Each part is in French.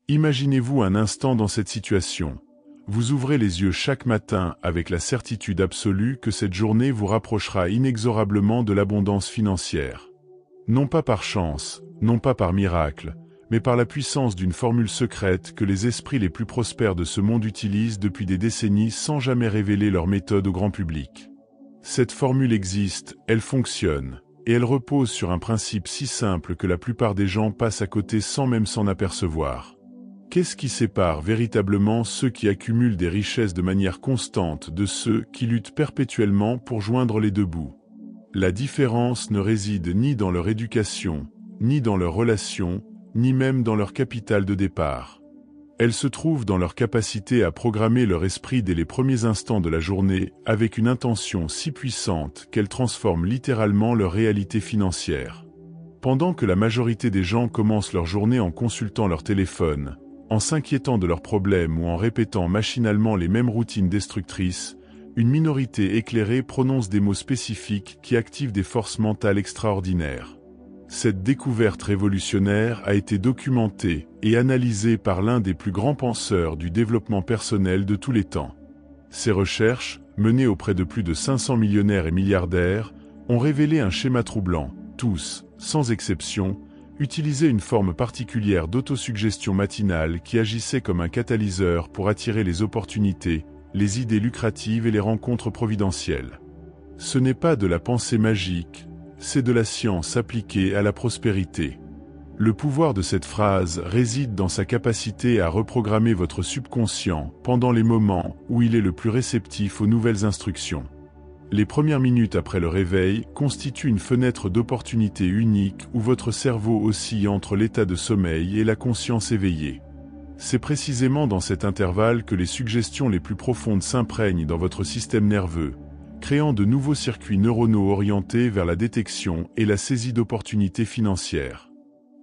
Imaginez-vous un instant dans cette situation. Vous ouvrez les yeux chaque matin avec la certitude absolue que cette journée vous rapprochera inexorablement de l'abondance financière. Non pas par chance, non pas par miracle, mais par la puissance d'une formule secrète que les esprits les plus prospères de ce monde utilisent depuis des décennies sans jamais révéler leur méthode au grand public. Cette formule existe, elle fonctionne, et elle repose sur un principe si simple que la plupart des gens passent à côté sans même s'en apercevoir. Qu'est-ce qui sépare véritablement ceux qui accumulent des richesses de manière constante de ceux qui luttent perpétuellement pour joindre les deux bouts? La différence ne réside ni dans leur éducation, ni dans leurs relations, ni même dans leur capital de départ. Elle se trouve dans leur capacité à programmer leur esprit dès les premiers instants de la journée avec une intention si puissante qu'elle transforme littéralement leur réalité financière. Pendant que la majorité des gens commencent leur journée en consultant leur téléphone, en s'inquiétant de leurs problèmes ou en répétant machinalement les mêmes routines destructrices, une minorité éclairée prononce des mots spécifiques qui activent des forces mentales extraordinaires. Cette découverte révolutionnaire a été documentée et analysée par l'un des plus grands penseurs du développement personnel de tous les temps. Ces recherches, menées auprès de plus de 500 millionnaires et milliardaires, ont révélé un schéma troublant. Tous, sans exception, utilisaient une forme particulière d'autosuggestion matinale qui agissait comme un catalyseur pour attirer les opportunités, les idées lucratives et les rencontres providentielles. Ce n'est pas de la pensée magique, c'est de la science appliquée à la prospérité. Le pouvoir de cette phrase réside dans sa capacité à reprogrammer votre subconscient pendant les moments où il est le plus réceptif aux nouvelles instructions. Les premières minutes après le réveil constituent une fenêtre d'opportunité unique où votre cerveau oscille entre l'état de sommeil et la conscience éveillée. C'est précisément dans cet intervalle que les suggestions les plus profondes s'imprègnent dans votre système nerveux, créant de nouveaux circuits neuronaux orientés vers la détection et la saisie d'opportunités financières.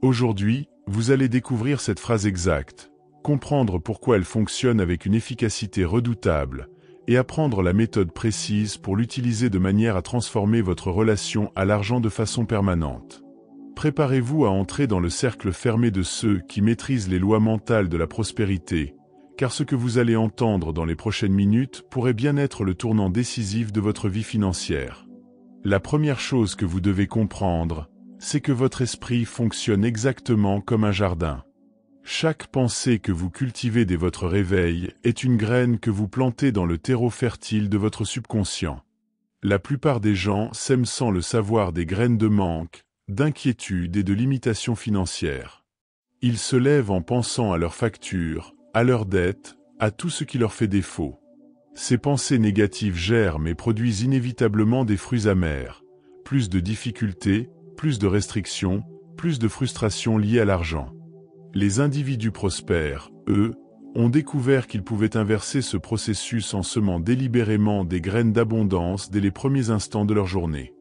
Aujourd'hui, vous allez découvrir cette phrase exacte, comprendre pourquoi elle fonctionne avec une efficacité redoutable, et apprendre la méthode précise pour l'utiliser de manière à transformer votre relation à l'argent de façon permanente. Préparez-vous à entrer dans le cercle fermé de ceux qui maîtrisent les lois mentales de la prospérité, car ce que vous allez entendre dans les prochaines minutes pourrait bien être le tournant décisif de votre vie financière. La première chose que vous devez comprendre, c'est que votre esprit fonctionne exactement comme un jardin. Chaque pensée que vous cultivez dès votre réveil est une graine que vous plantez dans le terreau fertile de votre subconscient. La plupart des gens sèment sans le savoir des graines de manque, d'inquiétude et de limitation financière. Ils se lèvent en pensant à leurs factures, à leurs dettes, à tout ce qui leur fait défaut. Ces pensées négatives germent et produisent inévitablement des fruits amers, plus de difficultés, plus de restrictions, plus de frustrations liées à l'argent. Les individus prospères, eux, ont découvert qu'ils pouvaient inverser ce processus en semant délibérément des graines d'abondance dès les premiers instants de leur journée.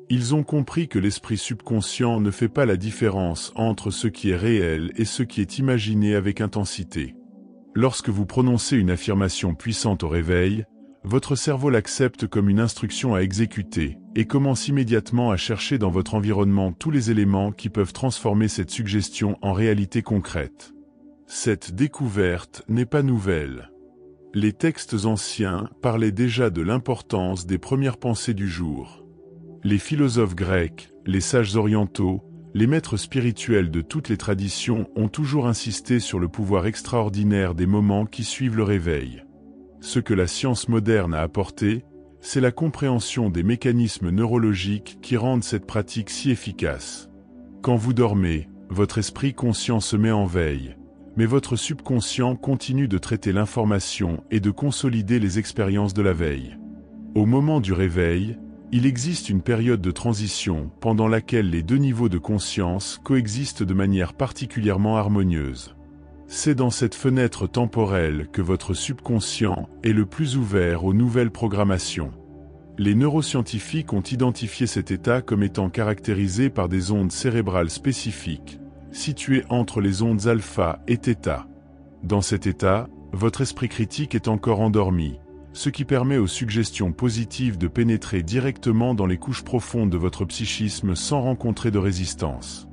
Ils ont compris que l'esprit subconscient ne fait pas la différence entre ce qui est réel et ce qui est imaginé avec intensité. Lorsque vous prononcez une affirmation puissante au réveil, votre cerveau l'accepte comme une instruction à exécuter et commence immédiatement à chercher dans votre environnement tous les éléments qui peuvent transformer cette suggestion en réalité concrète. Cette découverte n'est pas nouvelle. Les textes anciens parlaient déjà de l'importance des premières pensées du jour. Les philosophes grecs, les sages orientaux, les maîtres spirituels de toutes les traditions ont toujours insisté sur le pouvoir extraordinaire des moments qui suivent le réveil. Ce que la science moderne a apporté, c'est la compréhension des mécanismes neurologiques qui rendent cette pratique si efficace. Quand vous dormez, votre esprit conscient se met en veille, mais votre subconscient continue de traiter l'information et de consolider les expériences de la veille. Au moment du réveil, il existe une période de transition pendant laquelle les deux niveaux de conscience coexistent de manière particulièrement harmonieuse. C'est dans cette fenêtre temporelle que votre subconscient est le plus ouvert aux nouvelles programmations. Les neuroscientifiques ont identifié cet état comme étant caractérisé par des ondes cérébrales spécifiques, situées entre les ondes alpha et θ. Dans cet état, votre esprit critique est encore endormi, ce qui permet aux suggestions positives de pénétrer directement dans les couches profondes de votre psychisme sans rencontrer de résistance.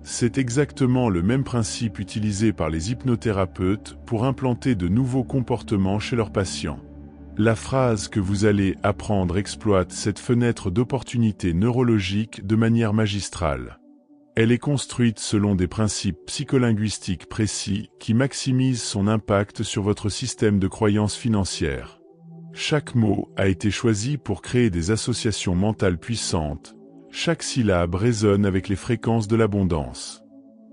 C'est exactement le même principe utilisé par les hypnothérapeutes pour implanter de nouveaux comportements chez leurs patients. La phrase que vous allez apprendre exploite cette fenêtre d'opportunité neurologique de manière magistrale. Elle est construite selon des principes psycholinguistiques précis qui maximisent son impact sur votre système de croyances financières. Chaque mot a été choisi pour créer des associations mentales puissantes. Chaque syllabe résonne avec les fréquences de l'abondance.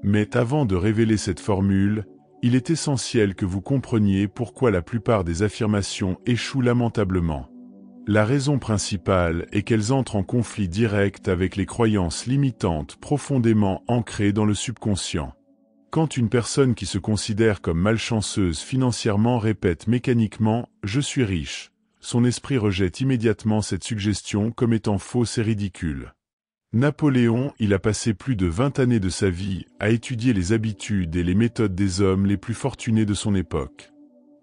Mais avant de révéler cette formule, il est essentiel que vous compreniez pourquoi la plupart des affirmations échouent lamentablement. La raison principale est qu'elles entrent en conflit direct avec les croyances limitantes profondément ancrées dans le subconscient. Quand une personne qui se considère comme malchanceuse financièrement répète mécaniquement « je suis riche », son esprit rejette immédiatement cette suggestion comme étant fausse et ridicule. Napoléon, il a passé plus de 20 années de sa vie à étudier les habitudes et les méthodes des hommes les plus fortunés de son époque.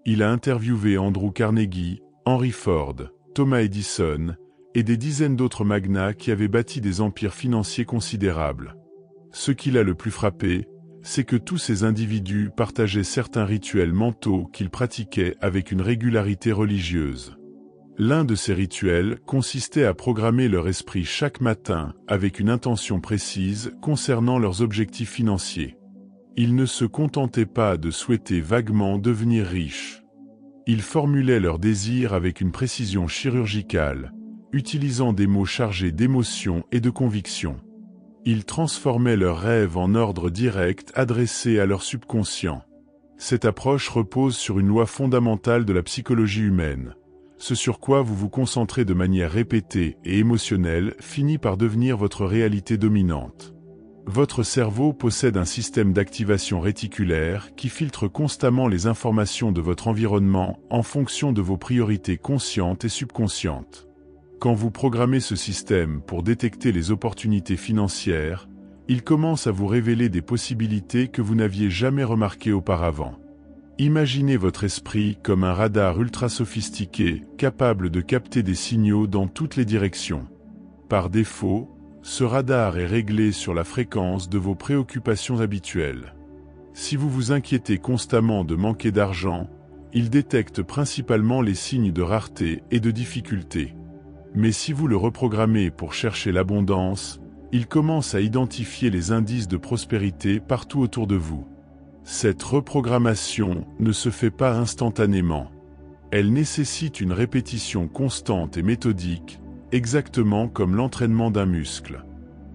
Il a interviewé Andrew Carnegie, Henry Ford, Thomas Edison, et des dizaines d'autres magnats qui avaient bâti des empires financiers considérables. Ce qui l'a le plus frappé, c'est que tous ces individus partageaient certains rituels mentaux qu'ils pratiquaient avec une régularité religieuse. L'un de ces rituels consistait à programmer leur esprit chaque matin avec une intention précise concernant leurs objectifs financiers. Ils ne se contentaient pas de souhaiter vaguement devenir riches. Ils formulaient leurs désirs avec une précision chirurgicale, utilisant des mots chargés d'émotion et de conviction. Ils transformaient leurs rêves en ordre direct adressé à leur subconscient. Cette approche repose sur une loi fondamentale de la psychologie humaine. Ce sur quoi vous vous concentrez de manière répétée et émotionnelle finit par devenir votre réalité dominante. Votre cerveau possède un système d'activation réticulaire qui filtre constamment les informations de votre environnement en fonction de vos priorités conscientes et subconscientes. Quand vous programmez ce système pour détecter les opportunités financières, il commence à vous révéler des possibilités que vous n'aviez jamais remarquées auparavant. Imaginez votre esprit comme un radar ultra sophistiqué, capable de capter des signaux dans toutes les directions. Par défaut, ce radar est réglé sur la fréquence de vos préoccupations habituelles. Si vous vous inquiétez constamment de manquer d'argent, il détecte principalement les signes de rareté et de difficulté. Mais si vous le reprogrammez pour chercher l'abondance, il commence à identifier les indices de prospérité partout autour de vous. Cette reprogrammation ne se fait pas instantanément. Elle nécessite une répétition constante et méthodique, exactement comme l'entraînement d'un muscle.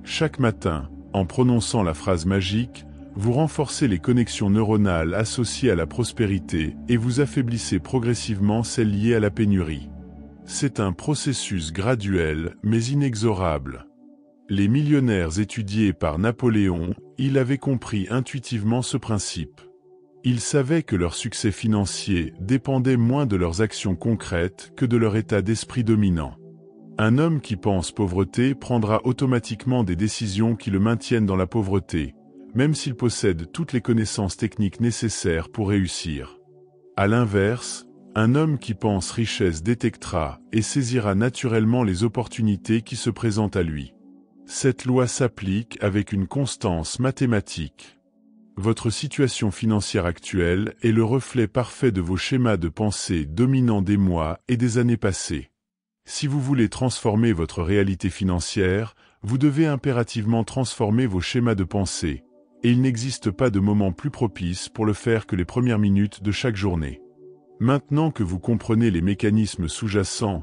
Chaque matin, en prononçant la phrase magique, vous renforcez les connexions neuronales associées à la prospérité et vous affaiblissez progressivement celles liées à la pénurie. C'est un processus graduel mais inexorable. Les millionnaires étudiés par Napoléon, il avait compris intuitivement ce principe. Ils savaient que leur succès financier dépendait moins de leurs actions concrètes que de leur état d'esprit dominant. Un homme qui pense pauvreté prendra automatiquement des décisions qui le maintiennent dans la pauvreté, même s'il possède toutes les connaissances techniques nécessaires pour réussir. À l'inverse, un homme qui pense richesse détectera et saisira naturellement les opportunités qui se présentent à lui. Cette loi s'applique avec une constance mathématique. Votre situation financière actuelle est le reflet parfait de vos schémas de pensée dominants des mois et des années passées. Si vous voulez transformer votre réalité financière, vous devez impérativement transformer vos schémas de pensée, et il n'existe pas de moment plus propice pour le faire que les premières minutes de chaque journée. Maintenant que vous comprenez les mécanismes sous-jacents,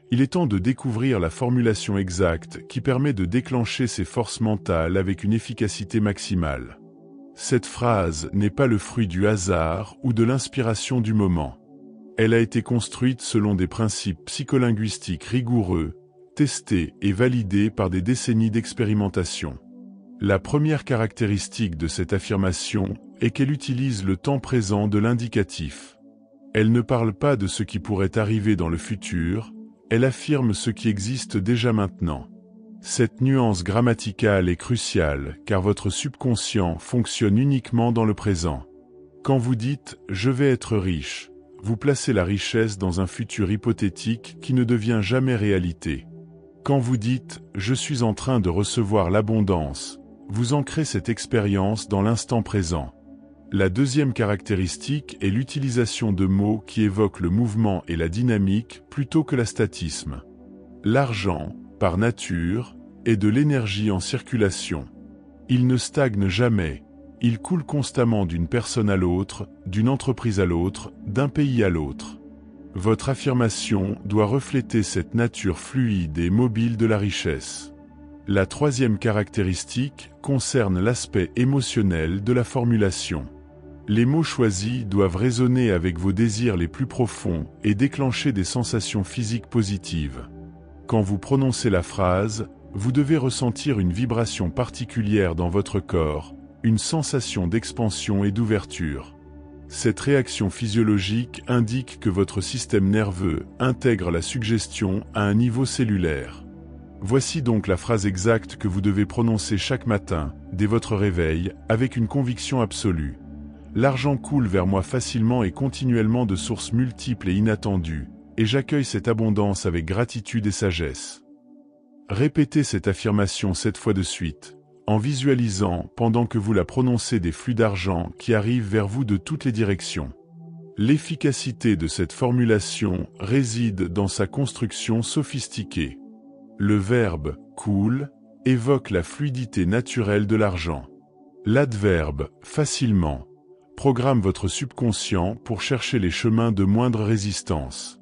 il est temps de découvrir la formulation exacte qui permet de déclencher ces forces mentales avec une efficacité maximale. Cette phrase n'est pas le fruit du hasard ou de l'inspiration du moment. Elle a été construite selon des principes psycholinguistiques rigoureux, testés et validés par des décennies d'expérimentation. La première caractéristique de cette affirmation est qu'elle utilise le temps présent de l'indicatif. Elle ne parle pas de ce qui pourrait arriver dans le futur, elle affirme ce qui existe déjà maintenant. Cette nuance grammaticale est cruciale car votre subconscient fonctionne uniquement dans le présent. Quand vous dites « je vais être riche », vous placez la richesse dans un futur hypothétique qui ne devient jamais réalité. Quand vous dites « je suis en train de recevoir l'abondance », Vous ancrez cette expérience dans l'instant présent. La deuxième caractéristique est l'utilisation de mots qui évoquent le mouvement et la dynamique plutôt que la statisme. L'argent, par nature, est de l'énergie en circulation. Il ne stagne jamais, il coule constamment d'une personne à l'autre, d'une entreprise à l'autre, d'un pays à l'autre. Votre affirmation doit refléter cette nature fluide et mobile de la richesse. La troisième caractéristique concerne l'aspect émotionnel de la formulation. Les mots choisis doivent résonner avec vos désirs les plus profonds et déclencher des sensations physiques positives. Quand vous prononcez la phrase, vous devez ressentir une vibration particulière dans votre corps, une sensation d'expansion et d'ouverture. Cette réaction physiologique indique que votre système nerveux intègre la suggestion à un niveau cellulaire. Voici donc la phrase exacte que vous devez prononcer chaque matin, dès votre réveil, avec une conviction absolue. L'argent coule vers moi facilement et continuellement de sources multiples et inattendues, et j'accueille cette abondance avec gratitude et sagesse. Répétez cette affirmation 7 fois de suite, en visualisant, pendant que vous la prononcez, des flux d'argent qui arrivent vers vous de toutes les directions. L'efficacité de cette formulation réside dans sa construction sophistiquée. Le verbe « coule » évoque la fluidité naturelle de l'argent. L'adverbe « facilement » programme votre subconscient pour chercher les chemins de moindre résistance.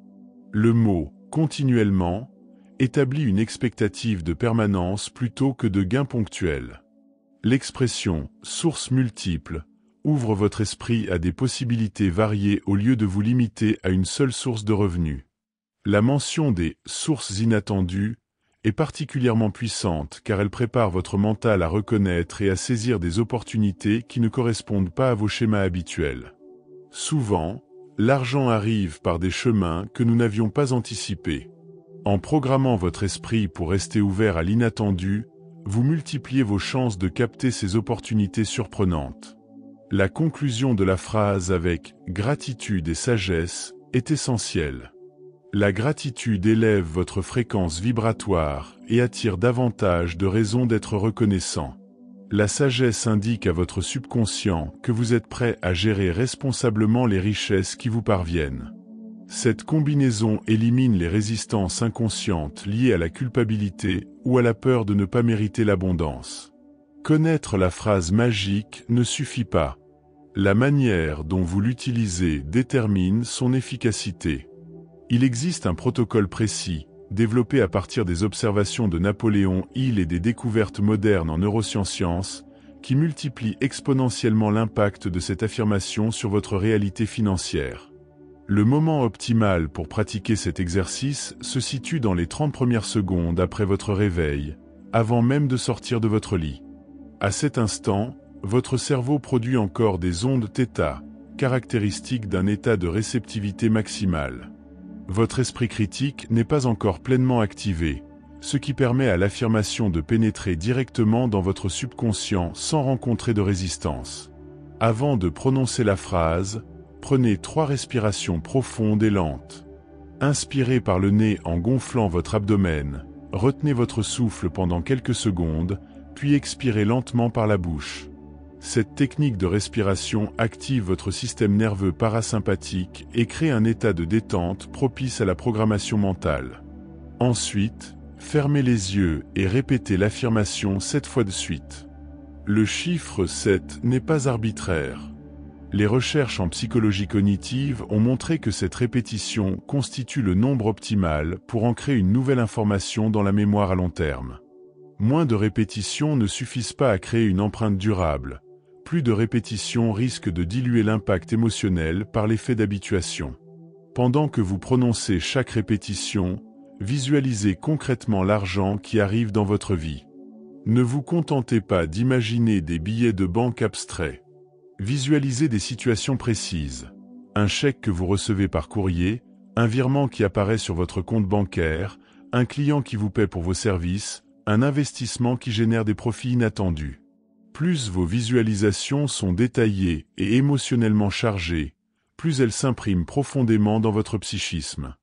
Le mot « continuellement » établit une expectative de permanence plutôt que de gains ponctuels. L'expression « sources multiples » ouvre votre esprit à des possibilités variées au lieu de vous limiter à une seule source de revenus. La mention des « sources inattendues » est particulièrement puissante car elle prépare votre mental à reconnaître et à saisir des opportunités qui ne correspondent pas à vos schémas habituels. Souvent, l'argent arrive par des chemins que nous n'avions pas anticipés. En programmant votre esprit pour rester ouvert à l'inattendu, vous multipliez vos chances de capter ces opportunités surprenantes. La conclusion de la phrase avec « gratitude et sagesse » est essentielle. La gratitude élève votre fréquence vibratoire et attire davantage de raisons d'être reconnaissant. La sagesse indique à votre subconscient que vous êtes prêt à gérer responsablement les richesses qui vous parviennent. Cette combinaison élimine les résistances inconscientes liées à la culpabilité ou à la peur de ne pas mériter l'abondance. Connaître la phrase magique ne suffit pas. La manière dont vous l'utilisez détermine son efficacité. Il existe un protocole précis, développé à partir des observations de Napoléon Hill et des découvertes modernes en neurosciences, qui multiplie exponentiellement l'impact de cette affirmation sur votre réalité financière. Le moment optimal pour pratiquer cet exercice se situe dans les 30 premières secondes après votre réveil, avant même de sortir de votre lit. À cet instant, votre cerveau produit encore des ondes θ, caractéristiques d'un état de réceptivité maximale. Votre esprit critique n'est pas encore pleinement activé, ce qui permet à l'affirmation de pénétrer directement dans votre subconscient sans rencontrer de résistance. Avant de prononcer la phrase, prenez 3 respirations profondes et lentes. Inspirez par le nez en gonflant votre abdomen, retenez votre souffle pendant quelques secondes, puis expirez lentement par la bouche. Cette technique de respiration active votre système nerveux parasympathique et crée un état de détente propice à la programmation mentale. Ensuite, fermez les yeux et répétez l'affirmation 7 fois de suite. Le chiffre 7 n'est pas arbitraire. Les recherches en psychologie cognitive ont montré que cette répétition constitue le nombre optimal pour ancrer une nouvelle information dans la mémoire à long terme. Moins de répétitions ne suffisent pas à créer une empreinte durable. Plus de répétitions risquent de diluer l'impact émotionnel par l'effet d'habituation. Pendant que vous prononcez chaque répétition, visualisez concrètement l'argent qui arrive dans votre vie. Ne vous contentez pas d'imaginer des billets de banque abstraits. Visualisez des situations précises. Un chèque que vous recevez par courrier, un virement qui apparaît sur votre compte bancaire, un client qui vous paie pour vos services, un investissement qui génère des profits inattendus. Plus vos visualisations sont détaillées et émotionnellement chargées, plus elles s'impriment profondément dans votre psychisme.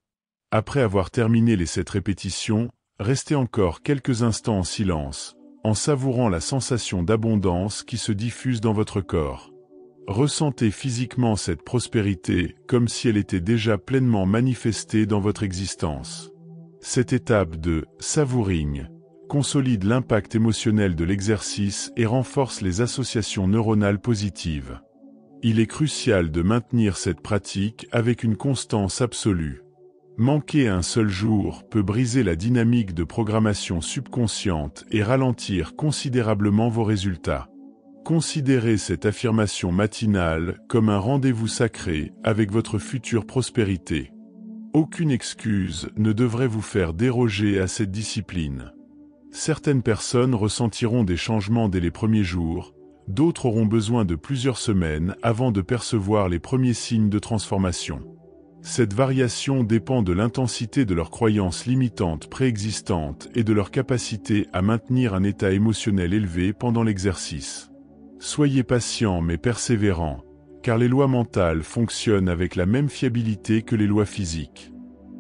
Après avoir terminé les 7 répétitions, restez encore quelques instants en silence, en savourant la sensation d'abondance qui se diffuse dans votre corps. Ressentez physiquement cette prospérité comme si elle était déjà pleinement manifestée dans votre existence. Cette étape de « savouring » consolide l'impact émotionnel de l'exercice et renforce les associations neuronales positives. Il est crucial de maintenir cette pratique avec une constance absolue. Manquer un seul jour peut briser la dynamique de programmation subconsciente et ralentir considérablement vos résultats. Considérez cette affirmation matinale comme un rendez-vous sacré avec votre future prospérité. Aucune excuse ne devrait vous faire déroger à cette discipline. Certaines personnes ressentiront des changements dès les premiers jours, d'autres auront besoin de plusieurs semaines avant de percevoir les premiers signes de transformation. Cette variation dépend de l'intensité de leurs croyances limitantes préexistantes et de leur capacité à maintenir un état émotionnel élevé pendant l'exercice. Soyez patient mais persévérant, car les lois mentales fonctionnent avec la même fiabilité que les lois physiques.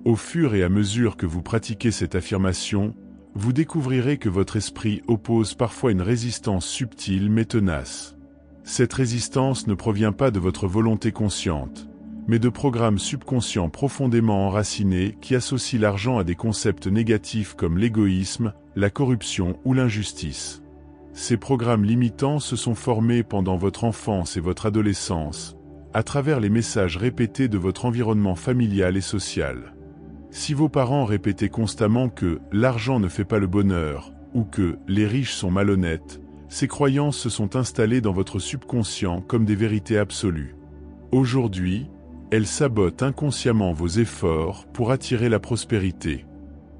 Au fur et à mesure que vous pratiquez cette affirmation, vous découvrirez que votre esprit oppose parfois une résistance subtile mais tenace. Cette résistance ne provient pas de votre volonté consciente, mais de programmes subconscients profondément enracinés qui associent l'argent à des concepts négatifs comme l'égoïsme, la corruption ou l'injustice. Ces programmes limitants se sont formés pendant votre enfance et votre adolescence, à travers les messages répétés de votre environnement familial et social. Si vos parents répétaient constamment que « l'argent ne fait pas le bonheur » ou que « les riches sont malhonnêtes », ces croyances se sont installées dans votre subconscient comme des vérités absolues. Aujourd'hui, elles sabotent inconsciemment vos efforts pour attirer la prospérité.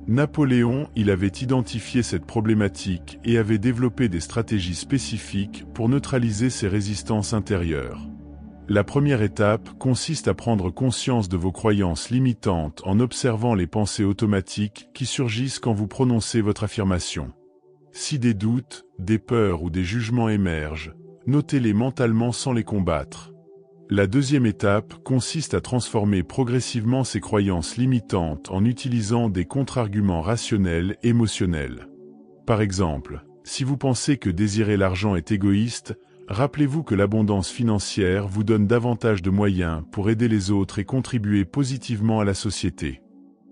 Napoléon, il avait identifié cette problématique et avait développé des stratégies spécifiques pour neutraliser ces résistances intérieures. La première étape consiste à prendre conscience de vos croyances limitantes en observant les pensées automatiques qui surgissent quand vous prononcez votre affirmation. Si des doutes, des peurs ou des jugements émergent, notez-les mentalement sans les combattre. La deuxième étape consiste à transformer progressivement ces croyances limitantes en utilisant des contre-arguments rationnels et émotionnels. Par exemple, si vous pensez que désirer l'argent est égoïste, rappelez-vous que l'abondance financière vous donne davantage de moyens pour aider les autres et contribuer positivement à la société.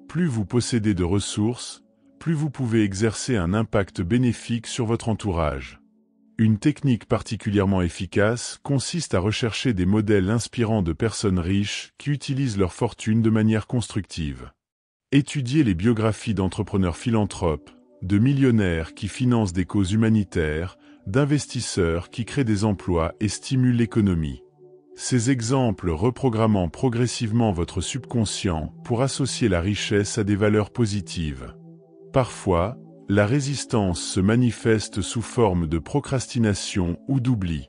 Plus vous possédez de ressources, plus vous pouvez exercer un impact bénéfique sur votre entourage. Une technique particulièrement efficace consiste à rechercher des modèles inspirants de personnes riches qui utilisent leur fortune de manière constructive. Étudiez les biographies d'entrepreneurs philanthropes, de millionnaires qui financent des causes humanitaires, d'investisseurs qui créent des emplois et stimulent l'économie. Ces exemples reprogrammant progressivement votre subconscient pour associer la richesse à des valeurs positives. Parfois, la résistance se manifeste sous forme de procrastination ou d'oubli.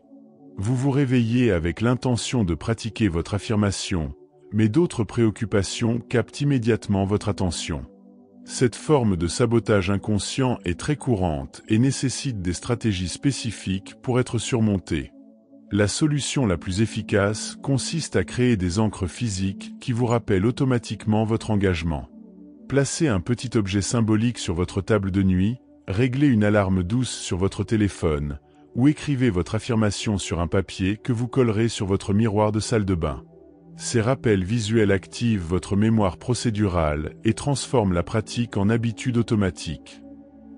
Vous vous réveillez avec l'intention de pratiquer votre affirmation, mais d'autres préoccupations captent immédiatement votre attention. Cette forme de sabotage inconscient est très courante et nécessite des stratégies spécifiques pour être surmontée. La solution la plus efficace consiste à créer des ancres physiques qui vous rappellent automatiquement votre engagement. Placez un petit objet symbolique sur votre table de nuit, réglez une alarme douce sur votre téléphone, ou écrivez votre affirmation sur un papier que vous collerez sur votre miroir de salle de bain. Ces rappels visuels activent votre mémoire procédurale et transforment la pratique en habitude automatique.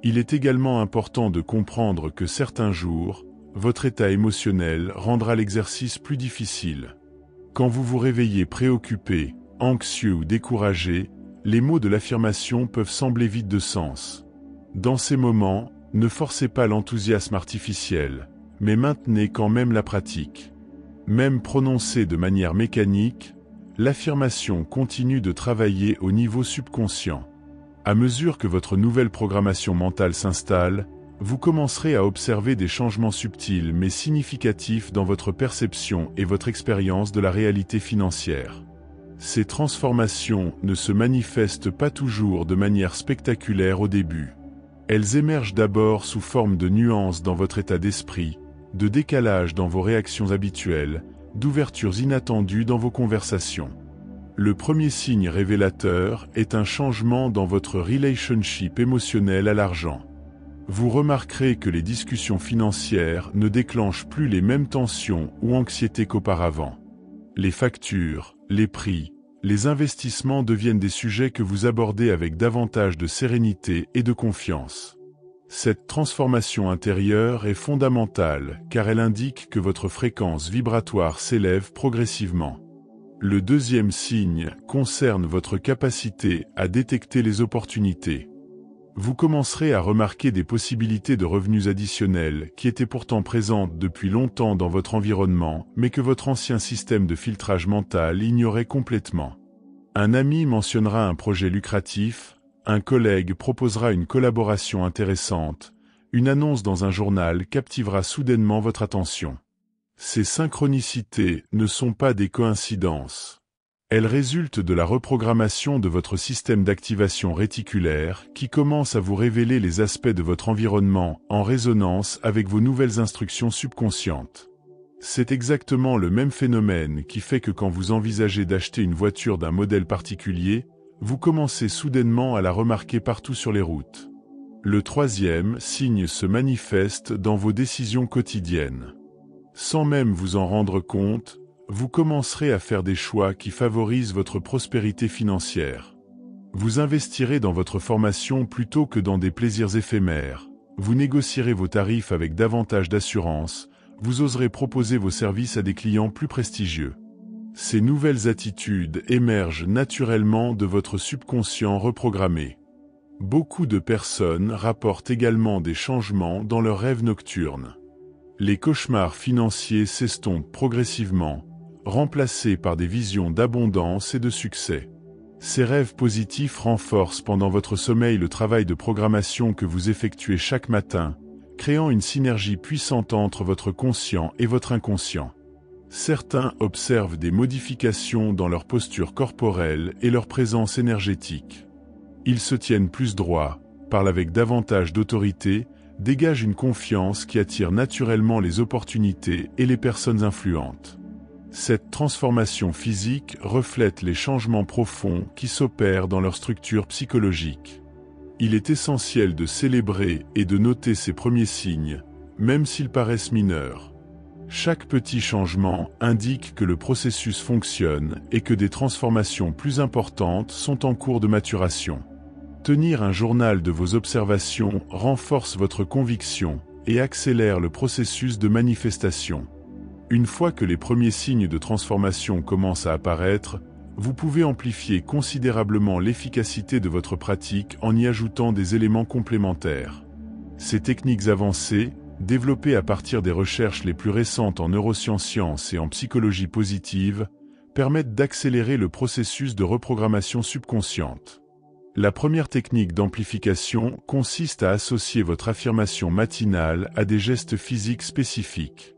Il est également important de comprendre que certains jours, votre état émotionnel rendra l'exercice plus difficile. Quand vous vous réveillez préoccupé, anxieux ou découragé, les mots de l'affirmation peuvent sembler vides de sens. Dans ces moments, ne forcez pas l'enthousiasme artificiel, mais maintenez quand même la pratique. Même prononcée de manière mécanique, l'affirmation continue de travailler au niveau subconscient. À mesure que votre nouvelle programmation mentale s'installe, vous commencerez à observer des changements subtils mais significatifs dans votre perception et votre expérience de la réalité financière. Ces transformations ne se manifestent pas toujours de manière spectaculaire au début. Elles émergent d'abord sous forme de nuances dans votre état d'esprit, de décalage dans vos réactions habituelles, d'ouvertures inattendues dans vos conversations. Le premier signe révélateur est un changement dans votre relationship émotionnel à l'argent. Vous remarquerez que les discussions financières ne déclenchent plus les mêmes tensions ou anxiétés qu'auparavant. Les factures, les prix, les investissements deviennent des sujets que vous abordez avec davantage de sérénité et de confiance. Cette transformation intérieure est fondamentale car elle indique que votre fréquence vibratoire s'élève progressivement. Le deuxième signe concerne votre capacité à détecter les opportunités. Vous commencerez à remarquer des possibilités de revenus additionnels qui étaient pourtant présentes depuis longtemps dans votre environnement, mais que votre ancien système de filtrage mental ignorait complètement. Un ami mentionnera un projet lucratif, un collègue proposera une collaboration intéressante, une annonce dans un journal captivera soudainement votre attention. Ces synchronicités ne sont pas des coïncidences. Elles résultent de la reprogrammation de votre système d'activation réticulaire qui commence à vous révéler les aspects de votre environnement en résonance avec vos nouvelles instructions subconscientes. C'est exactement le même phénomène qui fait que quand vous envisagez d'acheter une voiture d'un modèle particulier, vous commencez soudainement à la remarquer partout sur les routes. Le troisième signe se manifeste dans vos décisions quotidiennes. Sans même vous en rendre compte, vous commencerez à faire des choix qui favorisent votre prospérité financière. Vous investirez dans votre formation plutôt que dans des plaisirs éphémères. Vous négocierez vos tarifs avec davantage d'assurance. Vous oserez proposer vos services à des clients plus prestigieux. Ces nouvelles attitudes émergent naturellement de votre subconscient reprogrammé. Beaucoup de personnes rapportent également des changements dans leurs rêves nocturnes. Les cauchemars financiers s'estompent progressivement, remplacés par des visions d'abondance et de succès. Ces rêves positifs renforcent pendant votre sommeil le travail de programmation que vous effectuez chaque matin, créant une synergie puissante entre votre conscient et votre inconscient. Certains observent des modifications dans leur posture corporelle et leur présence énergétique. Ils se tiennent plus droit, parlent avec davantage d'autorité, dégagent une confiance qui attire naturellement les opportunités et les personnes influentes. Cette transformation physique reflète les changements profonds qui s'opèrent dans leur structure psychologique. Il est essentiel de célébrer et de noter ces premiers signes, même s'ils paraissent mineurs. Chaque petit changement indique que le processus fonctionne et que des transformations plus importantes sont en cours de maturation. Tenir un journal de vos observations renforce votre conviction et accélère le processus de manifestation. Une fois que les premiers signes de transformation commencent à apparaître, vous pouvez amplifier considérablement l'efficacité de votre pratique en y ajoutant des éléments complémentaires. Ces techniques avancées, développées à partir des recherches les plus récentes en neurosciences et en psychologie positive, permettent d'accélérer le processus de reprogrammation subconsciente. La première technique d'amplification consiste à associer votre affirmation matinale à des gestes physiques spécifiques.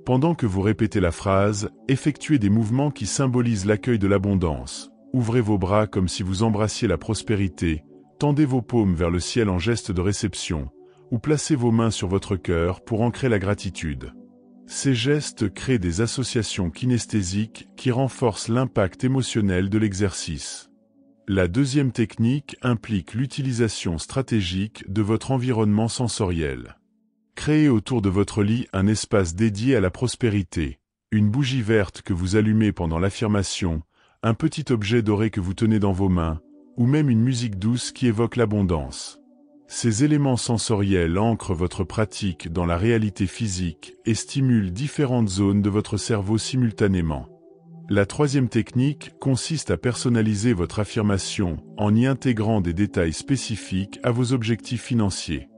Pendant que vous répétez la phrase, effectuez des mouvements qui symbolisent l'accueil de l'abondance. Ouvrez vos bras comme si vous embrassiez la prospérité, tendez vos paumes vers le ciel en geste de réception, ou placez vos mains sur votre cœur pour ancrer la gratitude. Ces gestes créent des associations kinesthésiques qui renforcent l'impact émotionnel de l'exercice. La deuxième technique implique l'utilisation stratégique de votre environnement sensoriel. Créez autour de votre lit un espace dédié à la prospérité, une bougie verte que vous allumez pendant l'affirmation, un petit objet doré que vous tenez dans vos mains, ou même une musique douce qui évoque l'abondance. Ces éléments sensoriels ancrent votre pratique dans la réalité physique et stimulent différentes zones de votre cerveau simultanément. La troisième technique consiste à personnaliser votre affirmation en y intégrant des détails spécifiques à vos objectifs financiers.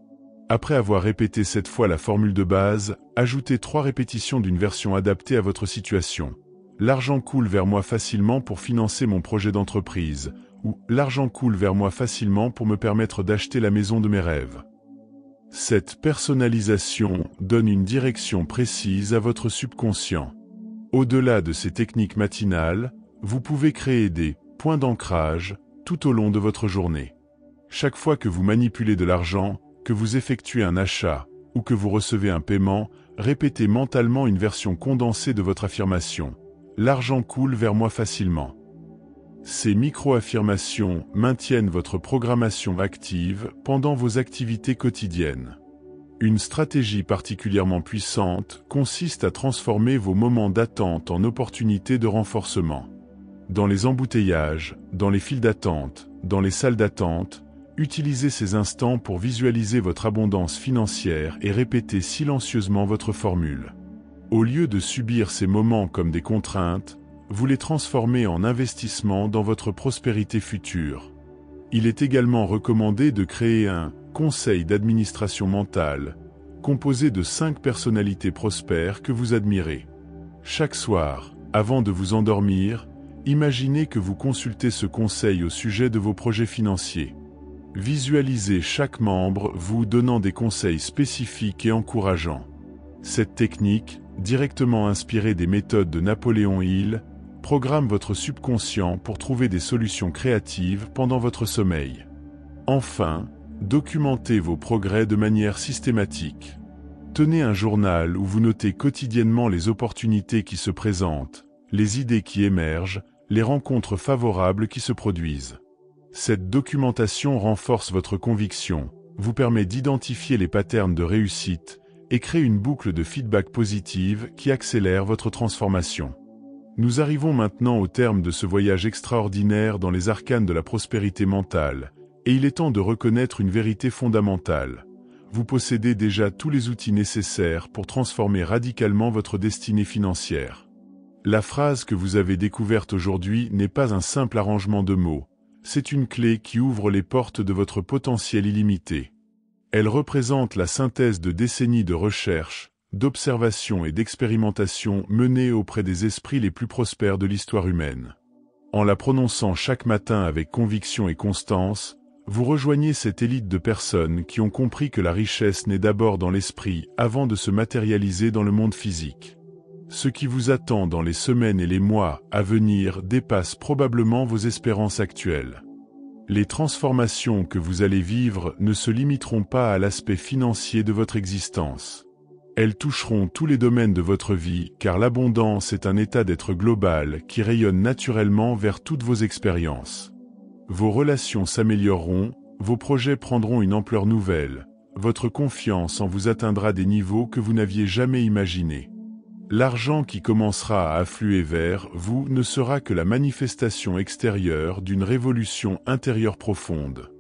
Après avoir répété 7 fois la formule de base, ajoutez 3 répétitions d'une version adaptée à votre situation. L'argent coule vers moi facilement pour financer mon projet d'entreprise, ou l'argent coule vers moi facilement pour me permettre d'acheter la maison de mes rêves. Cette personnalisation donne une direction précise à votre subconscient. Au-delà de ces techniques matinales, vous pouvez créer des points d'ancrage tout au long de votre journée. Chaque fois que vous manipulez de l'argent, que vous effectuez un achat, ou que vous recevez un paiement, répétez mentalement une version condensée de votre affirmation. L'argent coule vers moi facilement. Ces micro-affirmations maintiennent votre programmation active pendant vos activités quotidiennes. Une stratégie particulièrement puissante consiste à transformer vos moments d'attente en opportunités de renforcement. Dans les embouteillages, dans les files d'attente, dans les salles d'attente, utilisez ces instants pour visualiser votre abondance financière et répéter silencieusement votre formule. Au lieu de subir ces moments comme des contraintes, vous les transformez en investissement dans votre prospérité future. Il est également recommandé de créer un conseil d'administration mentale, composé de 5 personnalités prospères que vous admirez. Chaque soir, avant de vous endormir, imaginez que vous consultez ce conseil au sujet de vos projets financiers. Visualisez chaque membre vous donnant des conseils spécifiques et encourageants. Cette technique, directement inspirée des méthodes de Napoléon Hill, programme votre subconscient pour trouver des solutions créatives pendant votre sommeil. Enfin, documentez vos progrès de manière systématique. Tenez un journal où vous notez quotidiennement les opportunités qui se présentent, les idées qui émergent, les rencontres favorables qui se produisent. Cette documentation renforce votre conviction, vous permet d'identifier les patterns de réussite et crée une boucle de feedback positive qui accélère votre transformation. Nous arrivons maintenant au terme de ce voyage extraordinaire dans les arcanes de la prospérité mentale, et il est temps de reconnaître une vérité fondamentale. Vous possédez déjà tous les outils nécessaires pour transformer radicalement votre destinée financière. La phrase que vous avez découverte aujourd'hui n'est pas un simple arrangement de mots, c'est une clé qui ouvre les portes de votre potentiel illimité. Elle représente la synthèse de décennies de recherche, d'observation et d'expérimentation menées auprès des esprits les plus prospères de l'histoire humaine. En la prononçant chaque matin avec conviction et constance, vous rejoignez cette élite de personnes qui ont compris que la richesse naît d'abord dans l'esprit avant de se matérialiser dans le monde physique. Ce qui vous attend dans les semaines et les mois à venir dépasse probablement vos espérances actuelles. Les transformations que vous allez vivre ne se limiteront pas à l'aspect financier de votre existence. Elles toucheront tous les domaines de votre vie, car l'abondance est un état d'être global qui rayonne naturellement vers toutes vos expériences. Vos relations s'amélioreront, vos projets prendront une ampleur nouvelle, votre confiance en vous atteindra des niveaux que vous n'aviez jamais imaginés. L'argent qui commencera à affluer vers vous ne sera que la manifestation extérieure d'une révolution intérieure profonde.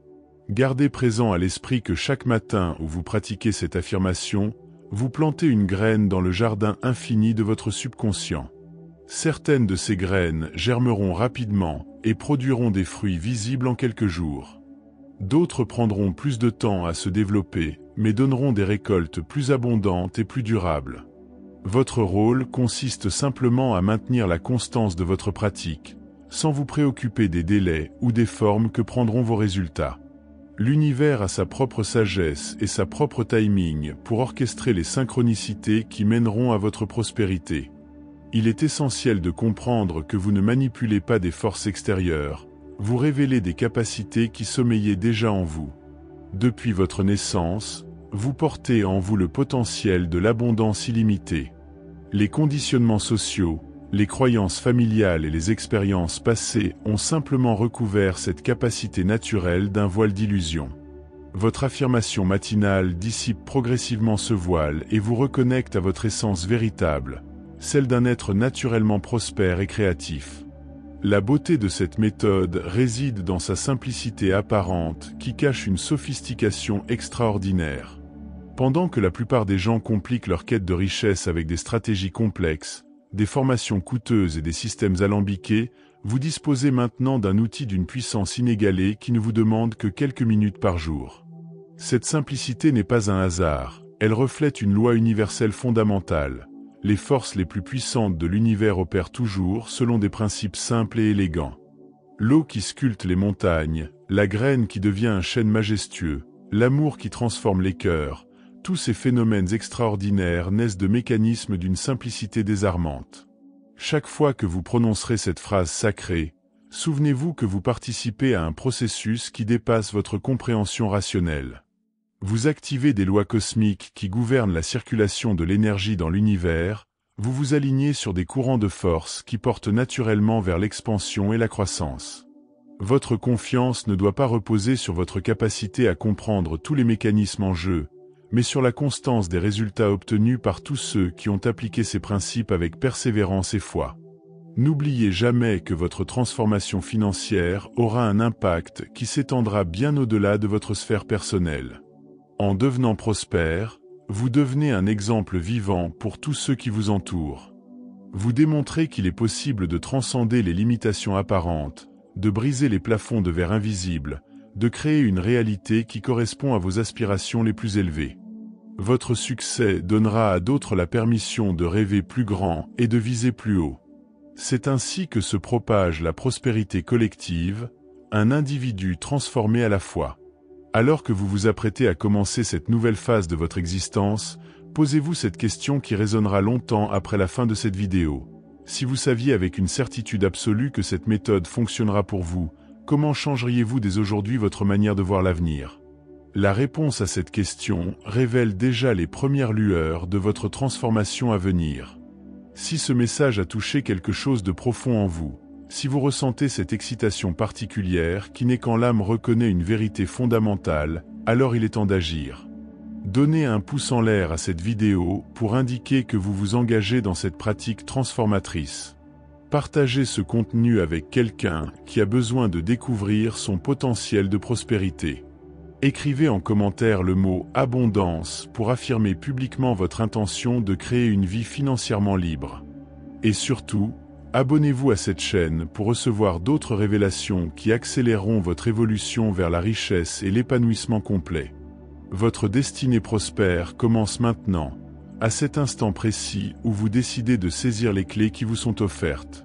Gardez présent à l'esprit que chaque matin où vous pratiquez cette affirmation, vous plantez une graine dans le jardin infini de votre subconscient. Certaines de ces graines germeront rapidement et produiront des fruits visibles en quelques jours. D'autres prendront plus de temps à se développer, mais donneront des récoltes plus abondantes et plus durables. Votre rôle consiste simplement à maintenir la constance de votre pratique, sans vous préoccuper des délais ou des formes que prendront vos résultats. L'univers a sa propre sagesse et sa propre timing pour orchestrer les synchronicités qui mèneront à votre prospérité. Il est essentiel de comprendre que vous ne manipulez pas des forces extérieures, vous révélez des capacités qui sommeillaient déjà en vous. Depuis votre naissance, vous portez en vous le potentiel de l'abondance illimitée. Les conditionnements sociaux, les croyances familiales et les expériences passées ont simplement recouvert cette capacité naturelle d'un voile d'illusion. Votre affirmation matinale dissipe progressivement ce voile et vous reconnecte à votre essence véritable, celle d'un être naturellement prospère et créatif. La beauté de cette méthode réside dans sa simplicité apparente qui cache une sophistication extraordinaire. Pendant que la plupart des gens compliquent leur quête de richesse avec des stratégies complexes, des formations coûteuses et des systèmes alambiqués, vous disposez maintenant d'un outil d'une puissance inégalée qui ne vous demande que quelques minutes par jour. Cette simplicité n'est pas un hasard, elle reflète une loi universelle fondamentale. Les forces les plus puissantes de l'univers opèrent toujours selon des principes simples et élégants. L'eau qui sculpte les montagnes, la graine qui devient un chêne majestueux, l'amour qui transforme les cœurs, tous ces phénomènes extraordinaires naissent de mécanismes d'une simplicité désarmante. Chaque fois que vous prononcerez cette phrase sacrée, souvenez-vous que vous participez à un processus qui dépasse votre compréhension rationnelle. Vous activez des lois cosmiques qui gouvernent la circulation de l'énergie dans l'univers, Vous vous alignez sur des courants de force qui portent naturellement vers l'expansion et la croissance. Votre confiance ne doit pas reposer sur votre capacité à comprendre tous les mécanismes en jeu, mais sur la constance des résultats obtenus par tous ceux qui ont appliqué ces principes avec persévérance et foi. N'oubliez jamais que votre transformation financière aura un impact qui s'étendra bien au-delà de votre sphère personnelle. En devenant prospère, vous devenez un exemple vivant pour tous ceux qui vous entourent. Vous démontrez qu'il est possible de transcender les limitations apparentes, de briser les plafonds de verre invisibles, de créer une réalité qui correspond à vos aspirations les plus élevées. Votre succès donnera à d'autres la permission de rêver plus grand et de viser plus haut. C'est ainsi que se propage la prospérité collective, un individu transformé à la fois. Alors que vous vous apprêtez à commencer cette nouvelle phase de votre existence, posez-vous cette question qui résonnera longtemps après la fin de cette vidéo. Si vous saviez avec une certitude absolue que cette méthode fonctionnera pour vous, comment changeriez-vous dès aujourd'hui votre manière de voir l'avenir? La réponse à cette question révèle déjà les premières lueurs de votre transformation à venir. Si ce message a touché quelque chose de profond en vous, si vous ressentez cette excitation particulière qui naît quand l'âme reconnaît une vérité fondamentale, alors il est temps d'agir. Donnez un pouce en l'air à cette vidéo pour indiquer que vous vous engagez dans cette pratique transformatrice. Partagez ce contenu avec quelqu'un qui a besoin de découvrir son potentiel de prospérité. Écrivez en commentaire le mot « abondance » pour affirmer publiquement votre intention de créer une vie financièrement libre. Et surtout, abonnez-vous à cette chaîne pour recevoir d'autres révélations qui accéléreront votre évolution vers la richesse et l'épanouissement complet. Votre destinée prospère commence maintenant, à cet instant précis où vous décidez de saisir les clés qui vous sont offertes.